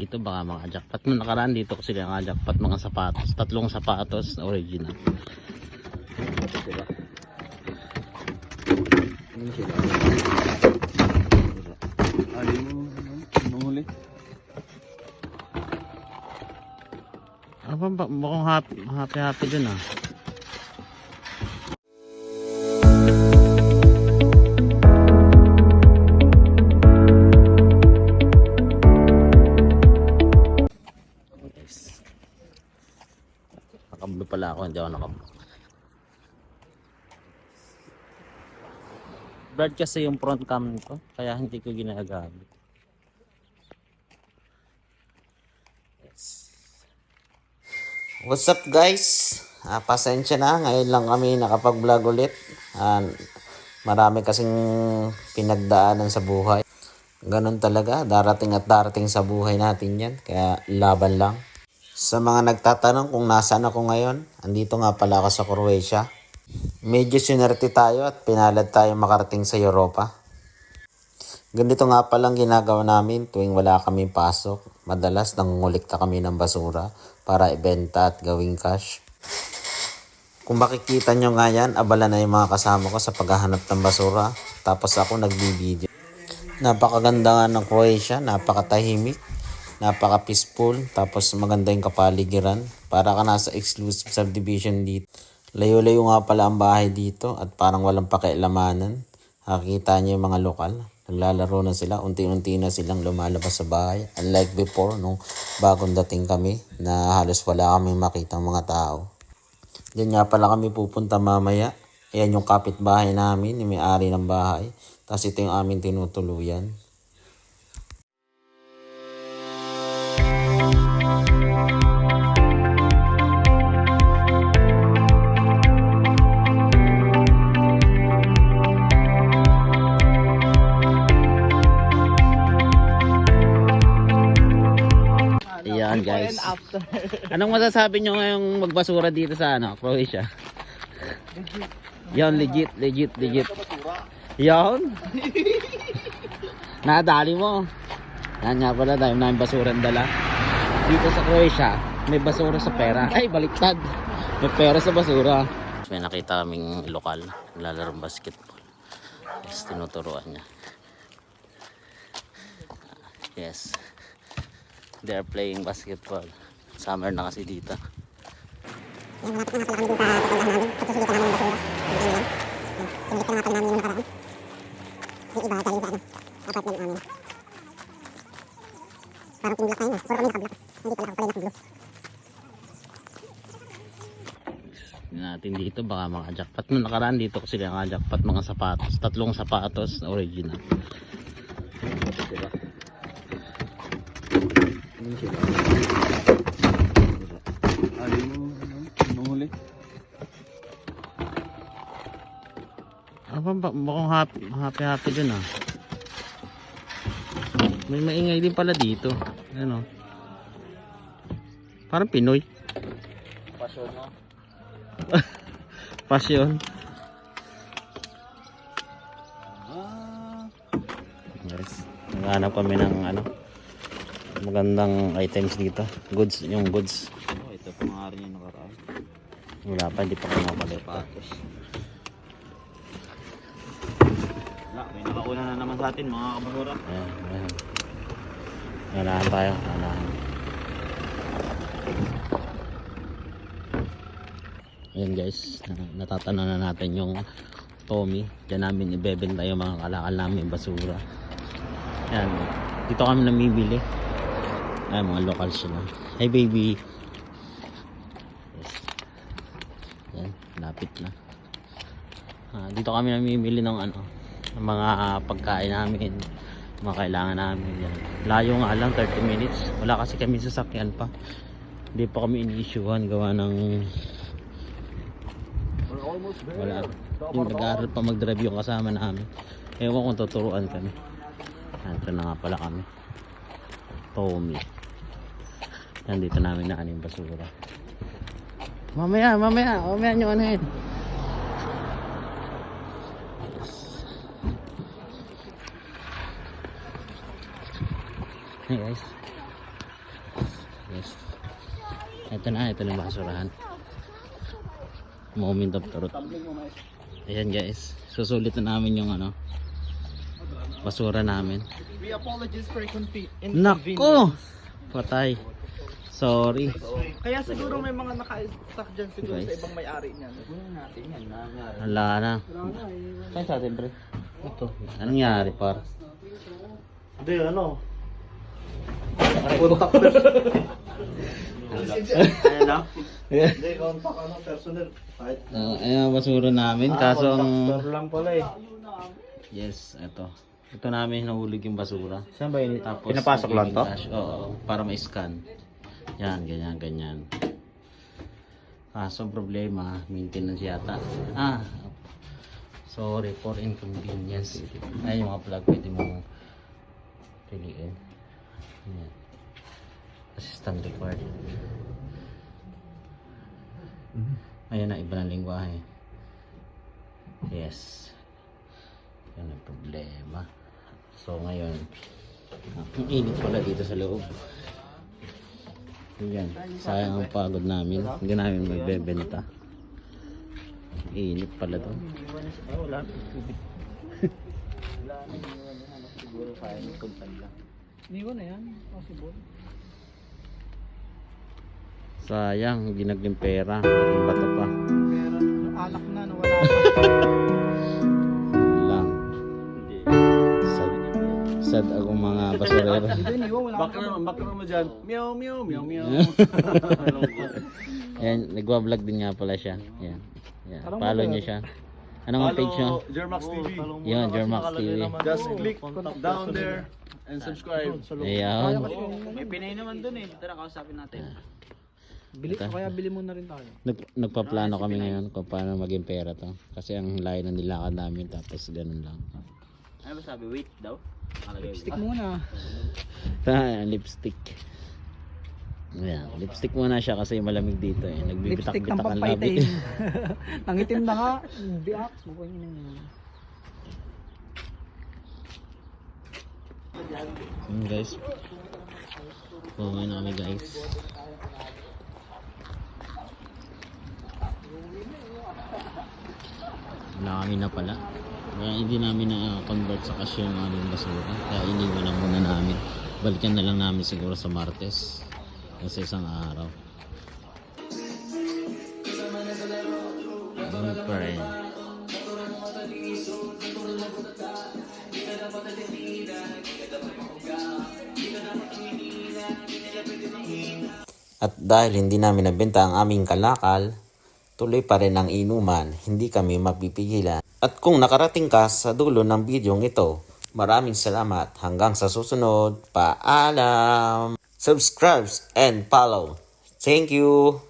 Dito baka mga jackpot. Nung nakaraan dito ko sila mga jackpot, mga sapatos. 3 sapatos na original. Diba? Ano sila? Ano yung huli? Ano ba? Mukhang happy dun ah. Nakablo pala ako, hindi ako nakablo. Blurred kasi yung front cam nito, kaya hindi ko ginagamit. Yes. What's up guys? Pasensya na, ngayon lang kami nakapag-vlog ulit. Marami kasing pinagdaanan sa buhay. Ganun talaga, darating at darating sa buhay natin yan, kaya laban lang. Sa mga nagtatanong kung nasaan ako ngayon, andito nga pala ako sa Croatia. Medyo sinerte tayo at pinalad tayo makarating sa Europa. Ganito nga palang ginagawa namin tuwing wala kaming pasok. Madalas nangungulikta kami ng basura para ibenta at gawing cash. Kung makikita nyo nga yan, abala na yung mga kasama ko sa paghahanap ng basura. Tapos ako nagbibideo. Napakaganda nga ng Croatia, napakatahimik. Napaka-peaceful, tapos maganda yung kapaligiran. Para ka nasa exclusive subdivision dito. Layo-layo nga pala ang bahay dito at parang walang pakialamanan. Nakikita niyo yung mga lokal. Naglalaro na sila, unti-unti na silang lumalabas sa bahay. Unlike before, nung bagong dating kami, na halos wala kami makitang mga tao. Diyan nga pala kami pupunta mamaya. Ayan yung kapitbahay namin, yung may-ari ng bahay. Tapos ito yung aming tinutuluyan. Ayan guys. Anong masasabi nyo ngayong magbasura dito sa Croatia? Yan, legit. Yan. Nadali mo. Yan nga pala, dahil namin basura dala. Dito sa Croatia, may basura sa pera. Ay, baliktad. May pera sa basura. May nakita kaming lokal, naglalaro basketball. Yes, tinuturuan niya. Yes. They are playing basketball. Summer na kasi dito. Yan, malapit na kami sa pagandahan namin. Pagsusulitan namin yung basura. Pinagit ka na namin yung nakaraan. Kasi iba galing sa apartment namin. Parang ping black tayo na. Puro kami naka-black. Hindi pala ako pala naka-blue. Tignan natin dito, baka mga jackpot. Nung nakaraan dito ko sila mga jackpot, mga sapatos. 3 sapatos na original. Diba? Ano sila? Ano yung huli? Ano ba? Mukhang happy dun ah. May maingay din pala dito. Ano? Parang Pinoy. Pasyon mo? Pasyon. Yes. Naghanap kami ng magandang items dito. Goods, yung goods. Oh, ito pa nga rin yung nakaraan. Wala pa, hindi pa ko napalit. Patos. Wala, may nakauna na naman sa atin mga kabasura. Ayan. Ganahan tayo. Ayan guys, natatanaw na natin yung Tommy. Diyan namin ibebenta yung mga kalakal namin basura. Ayan, dito kami namimili. Ayan, mga local sila. Hey baby. Yes. Ayan, lapit na. Dito kami namimili ng ng mga pagkain namin, mga kailangan namin. Yan. Layo nga lang, 30 minutes. Wala kasi kami sasakyan pa. Hindi pa kami ini-issuehan gawa ng wala. Yung nag-aaral pa mag-drive yung kasama namin. Ewan ko kung tuturuan kami. Ito na nga pala kami. Tommy. Yan, dito namin naan yung basura. Mamaya nyo anuhin. Hey guys, Yes. Ito na basurahan. Moment of truth. Ayan guys, susulit na namin yung ano, basura namin. We apologize for Nako! Patay. Sorry. Kaya siguro may mga naka-stuck dyan siguro Guys. sa ibang may-ari niyan. Wala na. Saan sa atin, pre? Ito. Anong nangyari, par? Hindi, ano? Contact Ayan lang. Hindi, contact personnel. Ayan ang basura namin. Kaso ang... Contactor lang pala eh. Yes, ito. Ito namin nahulog yung basura. Saan ba yun? Tapos Pinapasok lang to? Oo, para ma-scan. Yan, ganyan. Kaso problema, maintenance yata. Sorry for inconvenience. Ay, yung mga plug pwede mong piliin. Yan. Assistant required. Ayan na, iba ng lingwahe. Yes. Yan ang problema. So ngayon, ang init pala dito sa loob. Yan, sayang ang pagod namin. Hindi namin magbebenta. Init pala to. Wala. Siguro kaya ng puntan lang. Iniwan na yan. Possible. Sayang, ginagling pera. Yung bato pa. Pero alak na, nawala pa. Lang. Sad akong mga basurero. Hindi, iniwan, wala pa. Background mo dyan. Meow, meow, meow, meow. Ayan, nagwa-vlog din nga pala siya. Yan. Yan. Follow niyo siya. Ano nga page niyo? Jermax TV. Yun, Jermax TV. Just click down there and subscribe. Ayan. May Pinay naman dun eh. Tara, kausapin natin. Kaya bili mo na rin tayo. Nagpaplano kami ngayon kung paano maging pera to. Kasi ang layo ng nilakad namin tapos ganun lang. Ano ba sabi? Wait daw? Stick muna. Lipstick. Ayan, lipstick muna siya kasi malamig dito eh. Lipstick ng Nagbibitak-bitak ang pampaytay. labi. Nangitim na nga. Biak. Mukhang yun yun. Guys. Kumain na kami guys. Wala kami na pala. Kaya hindi namin na-convert sa cash yung aming basura. Kaya iniwan na muna namin. Balikan na lang namin siguro sa Martes. Kasi isang araw. Ano pa rin. At dahil hindi namin nabenta ang aming kalakal, tuloy pa rin ang inuman, hindi kami mapipigilan. At kung nakarating ka sa dulo ng bidyong ito, maraming salamat. Hanggang sa susunod, paalam! Subscribe and follow. Thank you!